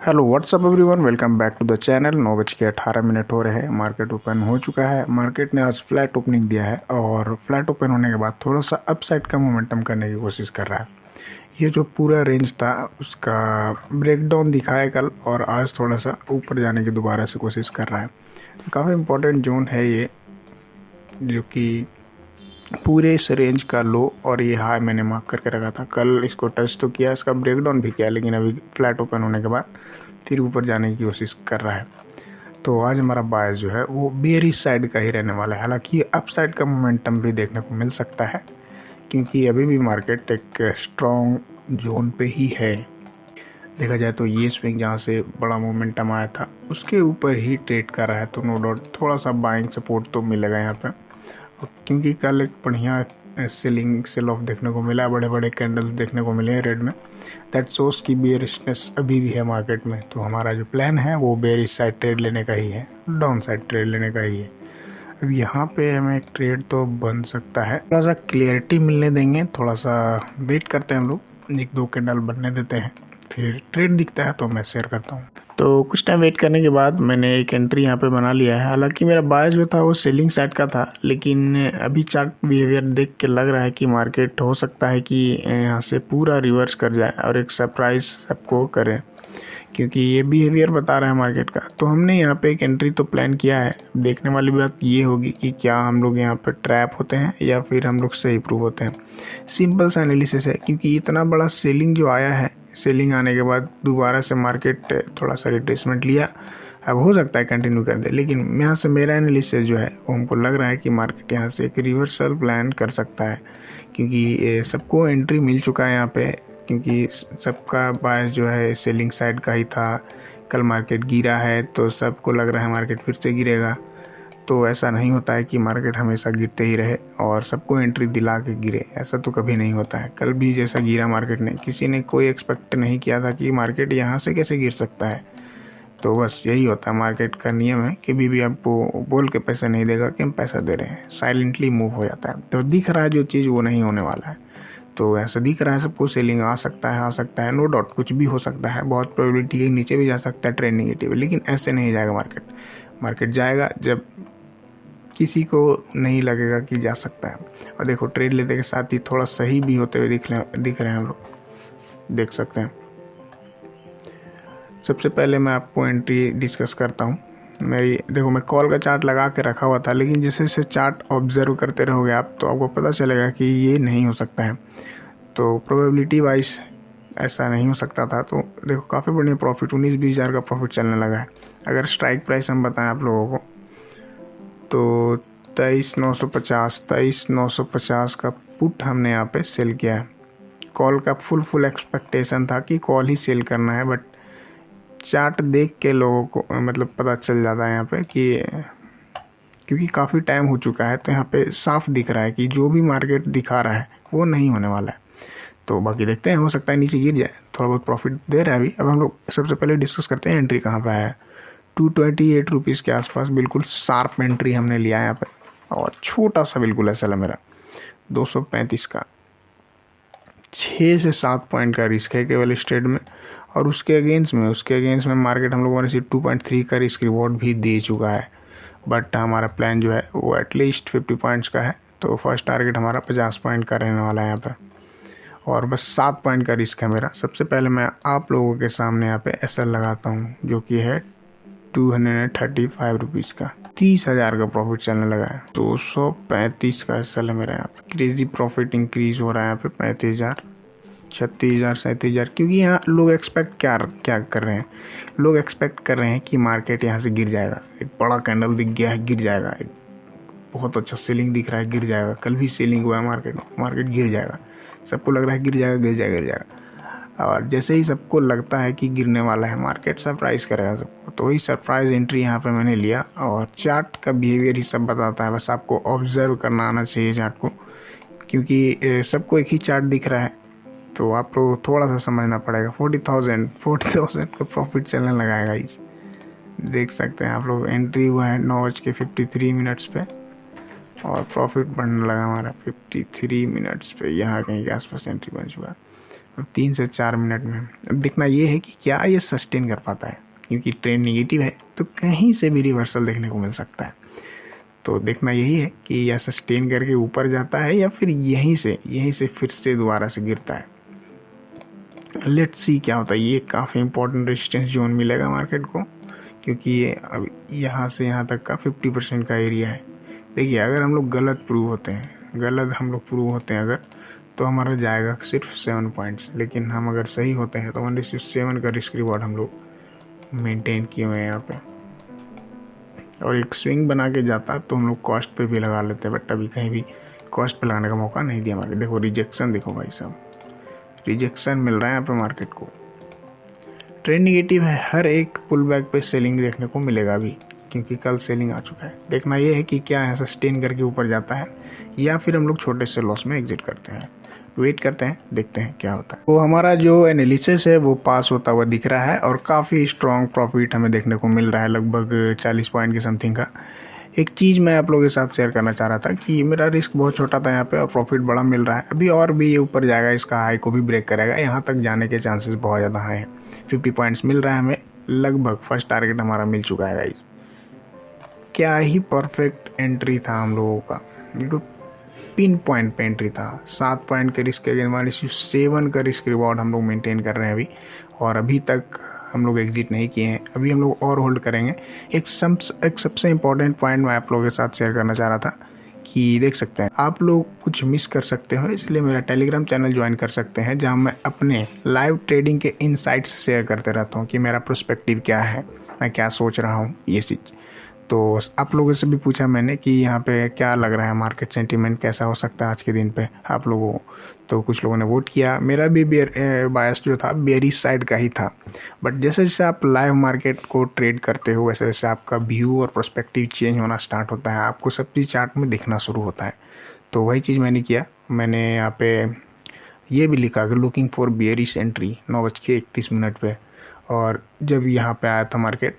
Hello what's up everyone, welcome back to the channel. 9:18 हो रहे हैं। मार्केट ओपन हो चुका है। मार्केट ने आज फ्लैट ओपनिंग दिया है और फ्लैट ओपन होने के बाद थोड़ा सा अपसाइड का मोमेंटम करने की कोशिश कर रहा है। ये जो पूरा रेंज था उसका ब्रेकडाउन दिखाया कल और आज थोड़ा सा ऊपर जाने की दोबारा से कोशिश कर रहा है। तो काफ़ी इम्पोर्टेंट जोन है ये, जो कि पूरे इस रेंज का लो और ये हाई मैंने मार्क करके रखा था। कल इसको टच तो किया, इसका ब्रेकडाउन भी किया, लेकिन अभी फ्लैट ओपन होने के बाद फिर ऊपर जाने की कोशिश कर रहा है। तो आज हमारा बायस जो है वो बेयरिश साइड का ही रहने वाला है। हालांकि अप साइड का मोमेंटम भी देखने को मिल सकता है, क्योंकि अभी भी मार्केट एक स्ट्रॉन्ग जोन पे ही है। देखा जाए तो ये स्विंग जहाँ से बड़ा मोमेंटम आया था उसके ऊपर ही ट्रेड कर रहा है, तो नो डाउट थोड़ा सा बाइंग सपोर्ट तो मिलेगा यहाँ पे। क्योंकि कल एक बढ़िया सेल ऑफ देखने को मिला, बड़े बड़े कैंडल्स देखने को मिले हैं रेड में। दैट सोर्स की बेयरिशनेस अभी भी है मार्केट में। तो हमारा जो प्लान है वो बेयरिश साइड ट्रेड लेने का ही है, डाउन साइड ट्रेड लेने का ही है। अब यहाँ पे हमें एक ट्रेड तो बन सकता है, थोड़ा सा क्लियरिटी मिलने देंगे, थोड़ा सा वेट करते हैं हम लोग, 1-2 कैंडल बनने देते हैं, फिर ट्रेड दिखता है तो मैं शेयर करता हूँ। तो कुछ टाइम वेट करने के बाद मैंने एक एंट्री यहाँ पे बना लिया है। हालांकि मेरा बाय जो था वो सेलिंग साइड का था, लेकिन अभी चार्ट बिहेवियर देख के लग रहा है कि मार्केट हो सकता है कि यहाँ से पूरा रिवर्स कर जाए और एक सरप्राइज सबको करे, क्योंकि ये बिहेवियर बता रहा है मार्केट का। तो हमने यहाँ पे एक एंट्री तो प्लान किया है। देखने वाली बात ये होगी कि क्या हम लोग यहाँ पे ट्रैप होते हैं या फिर हम लोग सही प्रूव होते हैं। सिंपल सा एनालिसिस है, क्योंकि इतना बड़ा सेलिंग जो आया है, सेलिंग आने के बाद दोबारा से मार्केट थोड़ा सा रिट्रेसमेंट लिया। अब हो सकता है कंटिन्यू कर दे, लेकिन यहाँ से मेरा एनालिसिस जो है वो हमको लग रहा है कि मार्केट यहाँ से एक रिवर्सल प्लान कर सकता है, क्योंकि सबको एंट्री मिल चुका है यहाँ पे, क्योंकि सबका बायस जो है सेलिंग साइड का ही था। कल मार्केट गिरा है तो सबको लग रहा है मार्केट फिर से गिरेगा। तो ऐसा नहीं होता है कि मार्केट हमेशा गिरते ही रहे और सबको एंट्री दिला के गिरे, ऐसा तो कभी नहीं होता है। कल भी जैसा गिरा मार्केट ने, किसी ने कोई एक्सपेक्ट नहीं किया था कि मार्केट यहाँ से कैसे गिर सकता है। तो बस यही होता है मार्केट का नियम है, कभी भी आपको बोल के पैसा नहीं देगा कि हम पैसा दे रहे हैं, साइलेंटली मूव हो जाता है। तो दिख रहा है जो चीज़ वो नहीं होने वाला है। तो ऐसा दिख रहा है सबको, सेलिंग आ सकता है, नो डाउट कुछ भी हो सकता है, बहुत प्रोबेबिलिटी है नीचे भी जा सकता है, ट्रेंड नेगेटिव है, लेकिन ऐसे नहीं जाएगा मार्केट जाएगा जब किसी को नहीं लगेगा कि जा सकता है। और देखो ट्रेड लेते के साथ ही थोड़ा सही भी होते हुए दिख रहे हैं हम लोग, देख सकते हैं। सबसे पहले मैं आपको एंट्री डिस्कस करता हूँ। मेरी देखो, मैं कॉल का चार्ट लगा के रखा हुआ था, लेकिन जैसे जैसे चार्ट ऑब्जर्व करते रहोगे आप तो आपको पता चलेगा कि ये नहीं हो सकता है। तो प्रोबेबिलिटी वाइज ऐसा नहीं हो सकता था। तो देखो काफ़ी बढ़िया प्रॉफिट, 19-20 हज़ार का प्रॉफिट चलने लगा है। अगर स्ट्राइक प्राइस हम बताएं आप लोगों को तो 23,950 का पुट हमने यहाँ पे सेल किया है। कॉल का फुल एक्सपेक्टेशन था कि कॉल ही सेल करना है, बट चार्ट देख के लोगों को मतलब पता चल जाता है यहाँ पे कि, क्योंकि काफ़ी टाइम हो चुका है, तो यहाँ पे साफ दिख रहा है कि जो भी मार्केट दिखा रहा है वो नहीं होने वाला है। तो बाकी देखते हैं, हो सकता है नीचे गिर जाए, थोड़ा बहुत प्रॉफिट दे रहा है अभी। अब हम लोग सबसे पहले डिस्कस करते हैं एंट्री कहाँ पे आया है। 228 रुपीज़ के आसपास बिल्कुल शार्प एंट्री हमने लिया है यहाँ पे, और छोटा सा बिल्कुल ऐसा है मेरा 235 का 6 से 7 पॉइंट का रिस्क है केवल इस ट्रेड में। और उसके अगेंस्ट में मार्केट हम लोगों ने सिर्फ 2.3 का रिस्क रिवॉर्ड भी दे चुका है। बट हमारा प्लान जो है वो एटलीस्ट 50 पॉइंट्स का है। तो फर्स्ट टारगेट हमारा 50 पॉइंट का रहने वाला है यहाँ पे, और बस 7 पॉइंट का रिस्क है मेरा। सबसे पहले मैं आप लोगों के सामने यहाँ पे एसएल लगाता हूँ, जो कि है 235 रुपीज़ का। 30,000 का प्रॉफिट चलने लगा है। 235 का एसएल है मेरा यहाँ पे। क्रेजी प्रॉफिट इंक्रीज हो रहा है यहाँ पे, 35,000, 36,000, 37,000। क्योंकि यहाँ लोग एक्सपेक्ट क्या कर रहे हैं, लोग एक्सपेक्ट कर रहे हैं कि मार्केट यहाँ से गिर जाएगा। एक बड़ा कैंडल दिख गया है, गिर जाएगा। एक बहुत अच्छा सेलिंग दिख रहा है, गिर जाएगा। कल भी सेलिंग हुआ है मार्केट गिर जाएगा। सबको लग रहा है गिर जाएगा। और जैसे ही सबको लगता है कि गिरने वाला है, मार्केट सरप्राइज करेगा सबको। तो वही सरप्राइज एंट्री यहाँ पे मैंने लिया, और चार्ट का बिहेवियर ही सब बताता है। बस आपको ऑब्जर्व करना आना चाहिए चार्ट को, क्योंकि सबको एक ही चार्ट दिख रहा है, तो आप लोग थोड़ा सा समझना पड़ेगा। 40,000 का प्रॉफिट चलने लगाएगा इस, देख सकते हैं आप लोग। एंट्री हुआ है 9:53 पे, और प्रॉफिट बढ़ने लगा हमारा 53 मिनट्स पे, यहाँ कहीं के आसपास एंट्री बन चुका है। 3 से 4 मिनट में। अब देखना ये है कि क्या ये सस्टेन कर पाता है, क्योंकि ट्रेंड नेगेटिव है तो कहीं से भी रिवर्सल देखने को मिल सकता है। तो देखना यही है कि यह सस्टेन करके ऊपर जाता है या फिर यहीं से फिर से दोबारा से गिरता है। लेट्स सी क्या होता है। ये काफ़ी इंपॉर्टेंट रेजिस्टेंस जोन मिलेगा मार्केट को, क्योंकि ये अब यहाँ से यहाँ तक का 50% का एरिया है। देखिए अगर हम लोग गलत हम लोग प्रूव होते हैं अगर, तो हमारा जाएगा सिर्फ 7 पॉइंट्स, लेकिन हम अगर सही होते हैं तो 1:7 का रिस्क रिवॉर्ड हम लोग मेंटेन किए हुए हैं यहाँ पे। और एक स्विंग बना के जाता तो हम लोग कॉस्ट पे भी लगा लेते हैं, बट अभी कहीं भी कॉस्ट पे लगाने का मौका नहीं दिया मार्केट। देखो रिजेक्शन, देखो भाई साहब रिजेक्शन मिल रहा है यहाँ पे मार्केट को। ट्रेंड निगेटिव है, हर एक पुल बैक पे सेलिंग देखने को मिलेगा अभी, क्योंकि कल सेलिंग आ चुका है। देखना ये है कि क्या है सस्टेन करके ऊपर जाता है या फिर हम लोग छोटे से लॉस में एग्जिट करते हैं। वेट करते हैं, देखते हैं क्या होता है। तो हमारा जो एनालिसिस है वो पास होता हुआ दिख रहा है और काफ़ी स्ट्रॉन्ग प्रॉफिट हमें देखने को मिल रहा है, लगभग 40 पॉइंट के समथिंग का। एक चीज़ मैं आप लोगों के साथ शेयर करना चाह रहा था कि मेरा रिस्क बहुत छोटा था यहाँ पे और प्रॉफिट बड़ा मिल रहा है। अभी और भी ये ऊपर जाएगा, इसका हाई को भी ब्रेक करेगा, यहाँ तक जाने के चांसेस बहुत ज़्यादा हाई हैं। 50 पॉइंट्स मिल रहा है हमें, लगभग फर्स्ट टारगेट हमारा मिल चुका है गाइस। क्या ही परफेक्ट एंट्री था हम लोगों का, पिन पॉइंट पे एंट्री था। 7 पॉइंट के रिस्क अगेंस्ट 7 का रिस्क रिवॉर्ड हम लोग मेंटेन कर रहे हैं अभी, और अभी तक हम लोग एग्जिट नहीं किए हैं। अभी हम लोग और होल्ड करेंगे। एक सबसे इम्पॉर्टेंट पॉइंट मैं आप लोगों के साथ शेयर करना चाह रहा था कि देख सकते हैं आप लोग कुछ मिस कर सकते हो, इसलिए मेरा टेलीग्राम चैनल ज्वाइन कर सकते हैं, जहां मैं अपने लाइव ट्रेडिंग के इनसाइट्स शेयर करते रहता हूं कि मेरा पर्सपेक्टिव क्या है, मैं क्या सोच रहा हूं, ये चीज़। तो आप लोगों से भी पूछा मैंने कि यहाँ पे क्या लग रहा है, मार्केट सेंटीमेंट कैसा हो सकता है आज के दिन पे आप लोगों को। तो कुछ लोगों ने वोट किया, मेरा भी बायस जो था बेरिश साइड का ही था। बट जैसे जैसे आप लाइव मार्केट को ट्रेड करते हो वैसे वैसे आपका व्यू और पर्सपेक्टिव चेंज होना स्टार्ट होता है, आपको सब चीज़ चार्ट में दिखना शुरू होता है। तो वही चीज़ मैंने किया। मैंने यहाँ पे ये भी लिखा कि लुकिंग फॉर बेरिश एंट्री 9:31 पे, और जब यहाँ पे आया था मार्केट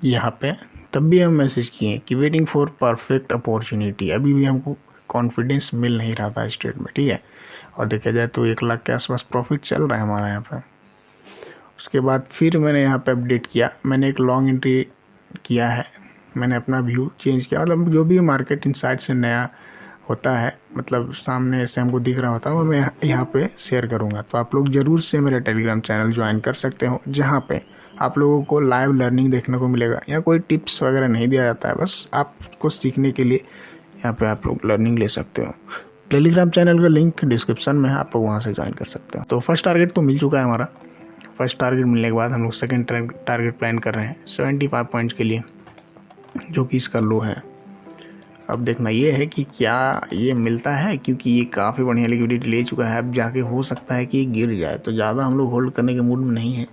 यहाँ पे, तब भी हम मैसेज किए कि वेटिंग फॉर परफेक्ट अपॉर्चुनिटी। अभी भी हमको कॉन्फिडेंस मिल नहीं रहा था इस ट्रेड में, ठीक है। और देखा जाए तो 1 लाख के आसपास प्रॉफिट चल रहा है हमारा यहाँ पे। उसके बाद फिर मैंने यहाँ पे अपडेट किया, मैंने एक लॉन्ग एंट्री किया है, मैंने अपना व्यू चेंज किया। मतलब जो भी मार्केट इनसाइड से नया होता है, मतलब सामने से हमको दिख रहा होता है, वो मैं यहाँ पे शेयर करूँगा। तो आप लोग ज़रूर से मेरे टेलीग्राम चैनल ज्वाइन कर सकते हो, जहाँ पे आप लोगों को लाइव लर्निंग देखने को मिलेगा। यहाँ कोई टिप्स वगैरह नहीं दिया जाता है, बस आपको सीखने के लिए यहाँ पे आप लोग लर्निंग ले सकते हो। टेलीग्राम चैनल का लिंक डिस्क्रिप्शन में है, आप लोग वहाँ से ज्वाइन कर सकते हो। तो फर्स्ट टारगेट तो मिल चुका है हमारा। फर्स्ट टारगेट मिलने के बाद हम लोग सेकेंड टारगेट प्लान कर रहे हैं 75 पॉइंट्स के लिए, जो कि इसका लो है। अब देखना ये है कि क्या ये मिलता है, क्योंकि ये काफ़ी बढ़िया लिक्विडिटी ले चुका है। अब जाके हो सकता है कि गिर जाए, तो ज़्यादा हम लोग होल्ड करने के मूड में नहीं है,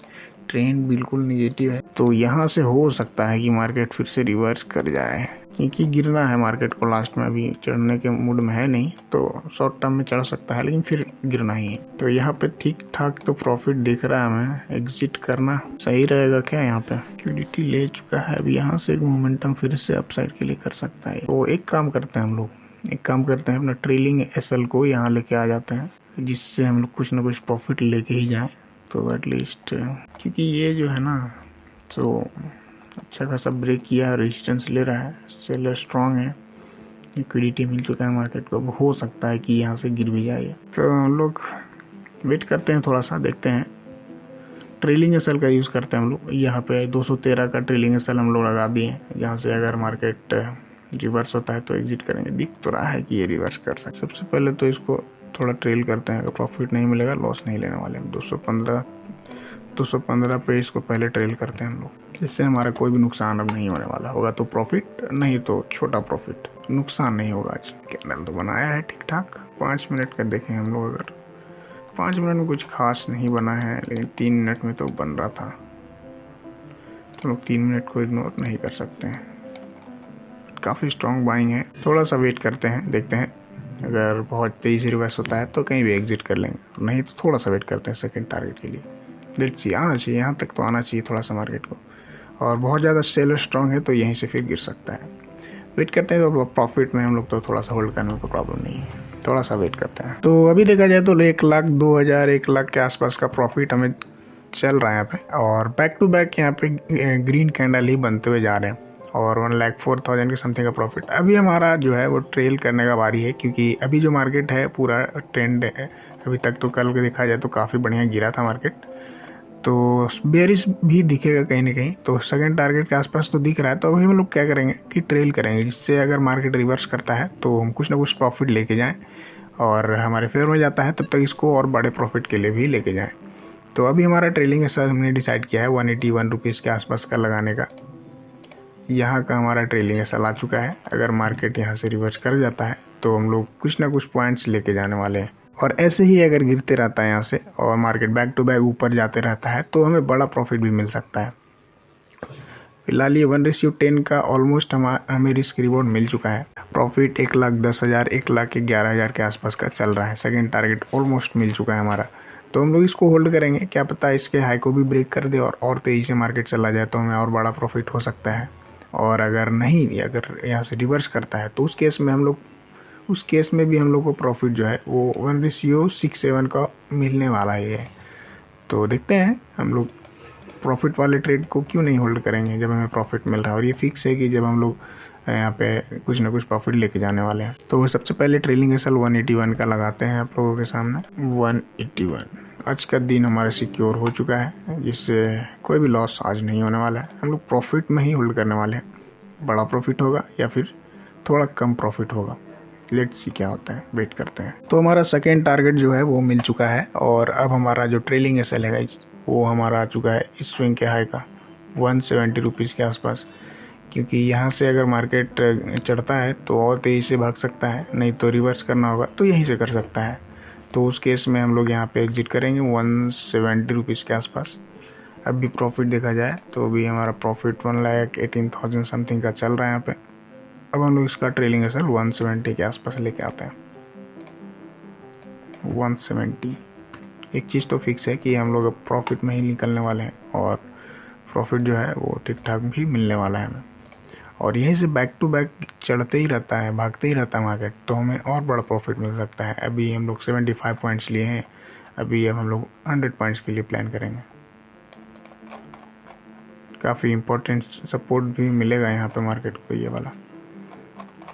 ट्रेंड बिल्कुल निगेटिव है। तो यहाँ से हो सकता है कि मार्केट फिर से रिवर्स कर जाए, क्योंकि गिरना है मार्केट को लास्ट में, अभी चढ़ने के मूड में है नहीं। तो शॉर्ट टर्म में चढ़ सकता है, लेकिन फिर गिरना ही है। तो यहाँ पे ठीक ठाक तो प्रॉफिट दिख रहा है हमें, एग्जिट करना सही रहेगा क्या। यहाँ पे लिक्विडिटी ले चुका है, अब यहाँ से एक मोमेंटम फिर से अपसाइड के लिए कर सकता है। तो एक काम करते हैं हम लोग, अपना ट्रेलिंग एसएल को यहाँ लेके आ जाते हैं, जिससे हम लोग कुछ ना कुछ प्रॉफिट लेके ही जाएँ। तो एटलीस्ट क्योंकि ये जो है ना, तो अच्छा खासा ब्रेक किया, रेजिस्टेंस ले रहा है, सेलर स्ट्रांग है, लिक्विडिटी मिल चुका है मार्केट को। अब हो सकता है कि यहाँ से गिर भी जाए। तो हम लोग वेट करते हैं, थोड़ा सा देखते हैं। ट्रेलिंग एसएल का यूज़ करते हैं हम लोग। यहाँ पे 213 का ट्रेलिंग एसएल हम लोग लगा दिए हैं, जहाँ से अगर मार्केट रिवर्स होता है तो एग्जिट करेंगे। दिख तो रहा है कि ये रिवर्स कर सकते। सबसे पहले तो इसको थोड़ा ट्रेल करते हैं, अगर प्रॉफिट नहीं मिलेगा लॉस नहीं लेने वाले हम। 215 पे इसको पहले ट्रेल करते हैं हम लोग, जिससे हमारा कोई भी नुकसान अब नहीं होने वाला। होगा तो प्रॉफिट, नहीं तो छोटा प्रॉफिट, नुकसान नहीं होगा। आज कैंडल तो बनाया है ठीक ठाक। 5 मिनट का देखें हम लोग, अगर 5 मिनट में कुछ खास नहीं बना है, लेकिन 3 मिनट में तो बन रहा था। तो लोग 3 मिनट को इग्नोर नहीं कर सकते हैं। काफ़ी स्ट्रॉन्ग बाइंग है। थोड़ा सा वेट करते हैं, देखते हैं। अगर बहुत तेज़ी से रिवर्स होता है तो कहीं भी एग्जिट कर लेंगे, नहीं तो थोड़ा सा वेट करते हैं सेकंड टारगेट के लिए। लेट्स सी, आना चाहिए यहाँ तक, तो आना चाहिए थोड़ा सा मार्केट को। और बहुत ज़्यादा सेलर स्ट्रॉन्ग है तो यहीं से फिर गिर सकता है। वेट करते हैं। तो प्रॉफिट में हम लोग तो थोड़ा सा होल्ड करने में कोई प्रॉब्लम नहीं है, थोड़ा सा वेट करते हैं। तो अभी देखा जाए तो 1,02,000 1,00,000 के आसपास का प्रॉफिट हमें चल रहा है यहाँ पे, और बैक टू बैक यहाँ पे ग्रीन कैंडल ही बनते हुए जा रहे हैं, और 1,04,000 के समथिंग का प्रॉफिट। अभी हमारा जो है वो ट्रेल करने का बारी है, क्योंकि अभी जो मार्केट है पूरा ट्रेंड है अभी तक। तो कल के देखा जाए तो काफ़ी बढ़िया गिरा था मार्केट, तो बेरिश भी दिखेगा कहीं ना कहीं। तो सेकंड टारगेट के आसपास तो दिख रहा है। तो अभी हम लोग क्या करेंगे कि ट्रेल करेंगे, जिससे अगर मार्केट रिवर्स करता है तो हम कुछ ना कुछ प्रॉफिट लेके जाएं, और हमारे फेवर में जाता है तब तक इसको और बड़े प्रॉफिट के लिए भी लेके जाएं। तो अभी हमारा ट्रेलिंग ऐसा हमने डिसाइड किया है 181 रुपीज़ के आसपास का लगाने का। यहाँ का हमारा ट्रेलिंग ऐसा ला चुका है। अगर मार्केट यहाँ से रिवर्स कर जाता है तो हम लोग कुछ ना कुछ पॉइंट्स लेके जाने वाले हैं, और ऐसे ही अगर गिरते रहता है यहाँ से और मार्केट बैक टू बैक ऊपर जाते रहता है तो हमें बड़ा प्रॉफिट भी मिल सकता है। फिलहाल ये 1:10 का ऑलमोस्ट हमें रिस्क रिवॉर्ड मिल चुका है। प्रॉफिट 1,10,000 1,11,000 के आसपास का चल रहा है। सेकंड टारगेट ऑलमोस्ट मिल चुका है हमारा। तो हम लोग इसको होल्ड करेंगे, क्या पता इसके हाई को भी ब्रेक कर दे और तेज़ी से मार्केट चला जाए तो हमें और बड़ा प्रॉफिट हो सकता है। और अगर नहीं, अगर यहाँ से रिवर्स करता है तो उस केस में भी हम लोग को प्रॉफिट जो है वो 1:67 का मिलने वाला ही है। तो देखते हैं हम लोग प्रॉफिट वाले ट्रेड को क्यों नहीं होल्ड करेंगे जब हमें प्रॉफिट मिल रहा है। और ये फिक्स है कि जब हम लोग यहाँ पे कुछ ना कुछ प्रॉफिट लेके जाने वाले हैं। तो सबसे पहले ट्रेलिंग एसएल 181 का लगाते हैं आप लोगों के सामने। 181 आज का दिन हमारा सिक्योर हो चुका है, जिससे कोई भी लॉस आज नहीं होने वाला है। हम लोग प्रॉफिट में ही होल्ड करने वाले हैं। बड़ा प्रॉफिट होगा या फिर थोड़ा कम प्रॉफिट होगा, लेट्स सी क्या होता है, वेट करते हैं। तो हमारा सेकेंड टारगेट जो है वो मिल चुका है, और अब हमारा जो ट्रेलिंग एसएल है वो हमारा आ चुका है इस स्विंग के हाई का 170 रुपीज़ के आसपास। क्योंकि यहाँ से अगर मार्केट चढ़ता है तो और तेज़ी से भाग सकता है, नहीं तो रिवर्स करना होगा तो यहीं से कर सकता है। तो उस केस में हम लोग यहाँ पे एग्जिट करेंगे 170 रुपीज़ के आसपास। अब भी प्रॉफिट देखा जाए तो अभी हमारा प्रॉफिट 1,18,000 समथिंग का चल रहा है यहाँ पे। अब हम लोग इसका ट्रेलिंग एसएल 170 के आसपास लेके आते हैं। 170 एक चीज़ तो फिक्स है कि हम लोग अब प्रॉफिट में ही निकलने वाले हैं, और प्रॉफिट जो है वो ठीक ठाक भी मिलने वाला है हमें। और यहीं से बैक टू बैक चढ़ते ही रहता है, भागते ही रहता है मार्केट, तो हमें और बड़ा प्रॉफिट मिल सकता है। अभी हम लोग 75 पॉइंट्स लिए हैं, अभी अब हम लोग 100 पॉइंट्स के लिए प्लान करेंगे। काफ़ी इम्पोर्टेंट सपोर्ट भी मिलेगा यहाँ पे मार्केट को, ये वाला।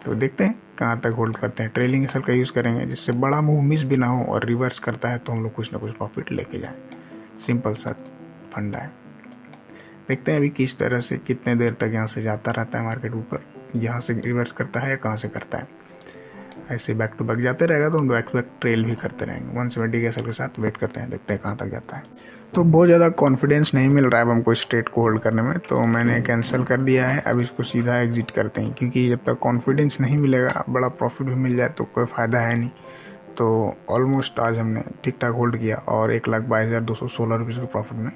तो देखते हैं कहाँ तक होल्ड करते हैं। ट्रेलिंग एसएल का यूज़ करेंगे जिससे बड़ा मूव मिस भी ना हो, और रिवर्स करता है तो हम लोग कुछ ना कुछ प्रॉफिट लेके जाएं। सिंपल सा फंडा है। देखते हैं अभी किस तरह से कितने देर तक यहाँ से जाता रहता है मार्केट ऊपर, यहाँ से रिवर्स करता है या कहाँ से करता है। ऐसे बैक टू बैक जाते रहेगा तो हम बैक टू बैक ट्रेल भी करते रहेंगे। 170 के एसएल के साथ वेट करते हैं, देखते हैं कहाँ तक जाता है। तो बहुत ज़्यादा कॉन्फिडेंस नहीं मिल रहा है अब हमको इस ट्रेड को होल्ड करने में, तो मैंने कैंसिल कर दिया है। अब इसको सीधा एग्जिट करते हैं, क्योंकि जब तक कॉन्फिडेंस नहीं मिलेगा बड़ा प्रॉफिट भी मिल जाए तो कोई फ़ायदा है नहीं। तो ऑलमोस्ट आज हमने ठीक ठाक होल्ड किया, और 1,22,216 रुपीज़ के प्रॉफिट में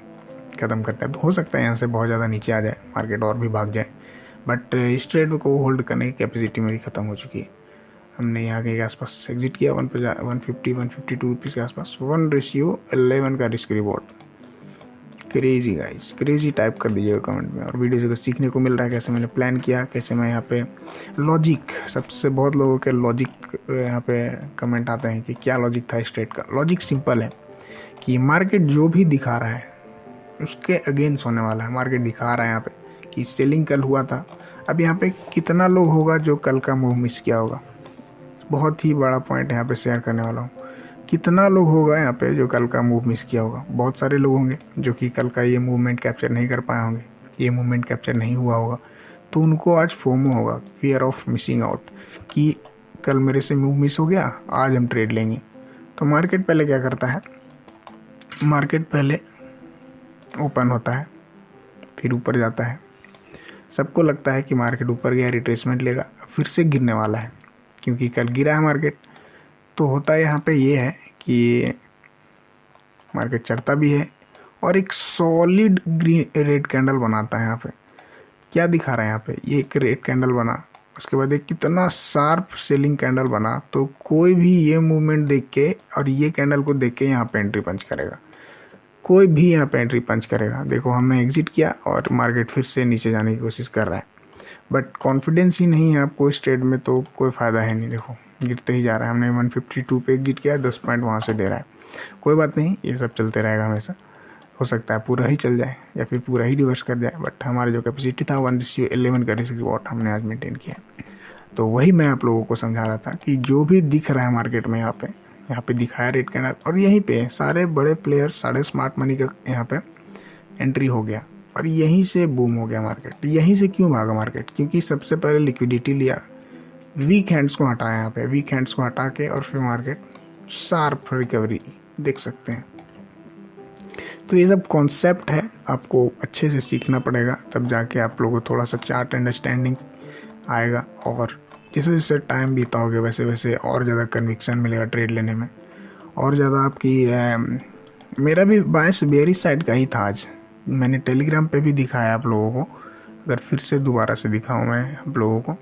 ख़त्म करते हैं। तो हो सकता है यहाँ से बहुत ज़्यादा नीचे आ जाए मार्केट और भी भाग जाए, बट इस ट्रेड को होल्ड करने की कैपेसिटी मेरी ख़त्म हो चुकी है। हमने यहाँ के आसपास एग्जिट किया 152 रुपीज़ के आसपास। 1:11 का risk reward. Crazy guys, crazy type कर दीजिएगा कमेंट में। और वीडियो से सीखने को मिल रहा है कैसे मैंने प्लान किया, कैसे मैं यहाँ पे लॉजिक, सबसे बहुत लोगों के लॉजिक यहाँ पे कमेंट आते हैं कि क्या लॉजिक था इस ट्रेड का। लॉजिक सिंपल है कि मार्केट जो भी दिखा रहा है उसके अगेंस्ट होने वाला है। मार्केट दिखा रहा है यहाँ पे कि सेलिंग कल हुआ था, अब यहाँ पे कितना लोग होगा जो कल का मूव मिस किया होगा। बहुत ही बड़ा पॉइंट यहाँ पे शेयर करने वाला हूँ। कितना लोग होगा यहाँ पे जो कल का मूव मिस किया होगा। बहुत सारे लोग होंगे जो कि कल का ये मूवमेंट कैप्चर नहीं कर पाए होंगे, ये मूवमेंट कैप्चर नहीं हुआ होगा, तो उनको आज फोमो होगा, फियर ऑफ मिसिंग आउट, कि कल मेरे से मूव मिस हो गया, आज हम ट्रेड लेंगे। तो मार्केट पहले क्या करता है, मार्केट पहले ओपन होता है, फिर ऊपर जाता है। सबको लगता है कि मार्केट ऊपर गया, रिट्रेसमेंट लेगा, फिर से गिरने वाला है क्योंकि कल गिरा है मार्केट। तो होता यहाँ पे ये है कि मार्केट चढ़ता भी है और एक सॉलिड ग्रीन रेड कैंडल बनाता है। यहाँ पे क्या दिखा रहा है, यहाँ पे ये एक रेड कैंडल बना, उसके बाद एक कितना शार्प सेलिंग कैंडल बना। तो कोई भी ये मूवमेंट देख के और ये कैंडल को देख के यहाँ पे एंट्री पंच करेगा, कोई भी यहाँ पे एंट्री पंच करेगा। देखो हमने एग्जिट किया और मार्केट फिर से नीचे जाने की कोशिश कर रहा है। बट कॉन्फिडेंस ही नहीं है आपको इस ट्रेड में तो कोई फ़ायदा है नहीं। देखो गिरते ही जा रहा है, हमने 152 पे एग्जिट किया, 10 पॉइंट वहाँ से दे रहा है। कोई बात नहीं, ये सब चलते रहेगा हमेशा। हो सकता है पूरा ही चल जाए या फिर पूरा ही रिवर्स कर जाए, बट हमारा जो कैपेसिटी था 1:11 का रिस्क रिवॉर्ड हमने आज मेंटेन किया। तो वही मैं आप लोगों को समझा रहा था कि जो भी दिख रहा है मार्केट में यहाँ पे दिखाया रेड कैंडल, और यहीं पे सारे बड़े प्लेयर्स, सारे स्मार्ट मनी का यहाँ पे एंट्री हो गया और यहीं से बूम हो गया मार्केट। यहीं से क्यों भागा मार्केट? क्योंकि सबसे पहले लिक्विडिटी लिया, वीक हैंड्स को हटाया यहाँ पे, वीक हैंड्स को हटा के और फिर मार्केट शार्प रिकवरी देख सकते हैं। तो ये सब कॉन्सेप्ट है, आपको अच्छे से सीखना पड़ेगा, तब जाके आप लोगों को थोड़ा सा चार्ट अंडरस्टैंडिंग आएगा। और जैसे जैसे टाइम बीताओगे वैसे वैसे और ज़्यादा कन्विक्शन मिलेगा ट्रेड लेने में, और ज़्यादा आपकी मेरा भी बायस बेयरिश साइड का ही था आज। मैंने टेलीग्राम पे भी दिखाया आप लोगों को, अगर फिर से दोबारा से दिखाऊँ मैं आप लोगों को,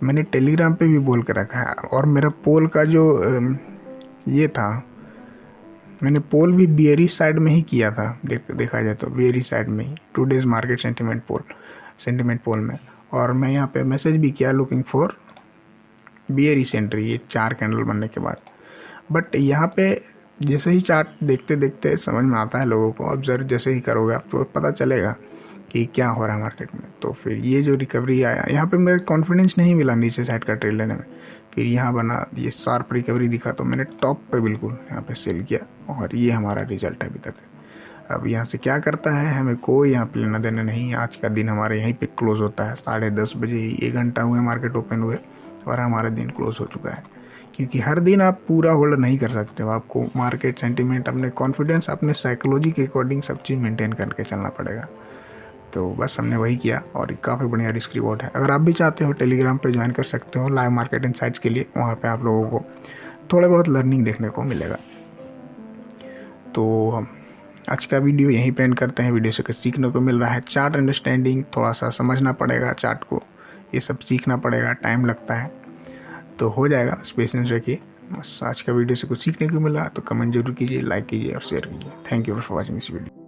मैंने टेलीग्राम पे भी बोल के रखा है। और मेरा पोल का जो ये था, मैंने पोल भी बेयरिश साइड में ही किया था, देखा जाए तो बेयरिश साइड में ही, 2 डेज मार्केट सेंटिमेंट पोल में। और मैं यहाँ पे मैसेज भी किया लुकिंग फॉर बेयरिश एंट्री, ये 4 कैंडल बनने के बाद। बट यहाँ पे जैसे ही चार्ट देखते देखते समझ में आता है लोगों को, ऑब्जर्व जैसे ही करोगे आप तो पता चलेगा कि क्या हो रहा है मार्केट में। तो फिर ये जो रिकवरी आया, यहाँ पे मेरे कॉन्फिडेंस नहीं मिला नीचे साइड का ट्रेड लेने में, फिर यहाँ बना ये शार्प रिकवरी दिखा तो मैंने टॉप पे बिल्कुल यहाँ पे सेल किया, और ये हमारा रिजल्ट है अभी तक। अब यहाँ से क्या करता है हमें कोई यहाँ पे लेना देना नहीं। आज का दिन हमारे यहीं पे क्लोज होता है 10:30 बजे ही, 1 घंटा हुए मार्केट ओपन हुए और हमारा दिन क्लोज हो चुका है। क्योंकि हर दिन आप पूरा होल्ड नहीं कर सकते हो, आपको मार्केट सेंटिमेंट, अपने कॉन्फिडेंस, अपने साइकोलॉजी के अकॉर्डिंग सब चीज़ मेंटेन करके चलना पड़ेगा। तो बस हमने वही किया और काफ़ी बढ़िया रिस्क रिवॉर्ड है। अगर आप भी चाहते हो टेलीग्राम पे ज्वाइन कर सकते हो लाइव मार्केट इनसाइट्स के लिए, वहाँ पे आप लोगों को थोड़ा बहुत लर्निंग देखने को मिलेगा। तो आज का वीडियो यहीं पे एंड करते हैं। वीडियो से कुछ सीखने को मिल रहा है, चार्ट अंडरस्टैंडिंग थोड़ा सा समझना पड़ेगा, चार्ट को ये सब सीखना पड़ेगा, टाइम लगता है, तो हो जाएगा, पेशेंस रखिए। बस आज का वीडियो से कुछ सीखने को मिला तो कमेंट जरूर कीजिए, लाइक कीजिए और शेयर कीजिए। Thank you for watching this video.